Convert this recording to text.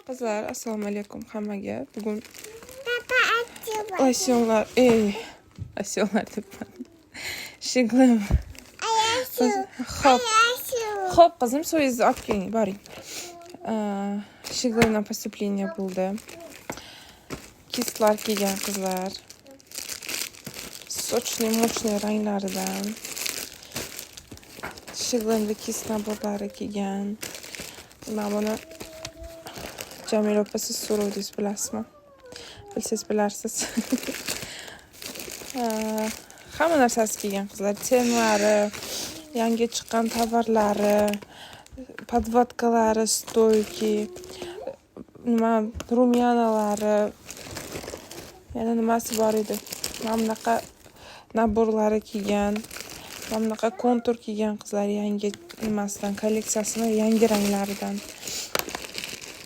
Qizlar, assalomu alaykum hammaga. Bugun Papa losyonlar, losyonlar debman. Shiglim. Xo'p, qizim, so'zingizni olib keling, boring. Shiglimdan поступление bo'ldi. Kislar kiygan qizlar. Sochli-mochli ranglaridan. Shiglimda kis naborlari kiygan. Mana buni Jamila opa siz so'rovdingiz, bilasizmi? Bilsangiz bilarsiz. Hamma narsasi kiygan qizlar, tenlari, yangi chiqqan tovarlari, podvodkalari, stoyki, rumyanalari, yana nimasi bor edi. Mana bunaqa naborlari kiygan, mana bunaqa kontur kiygan qizlar yangi nimasidan, kolleksiyasini yangi ranglaridan.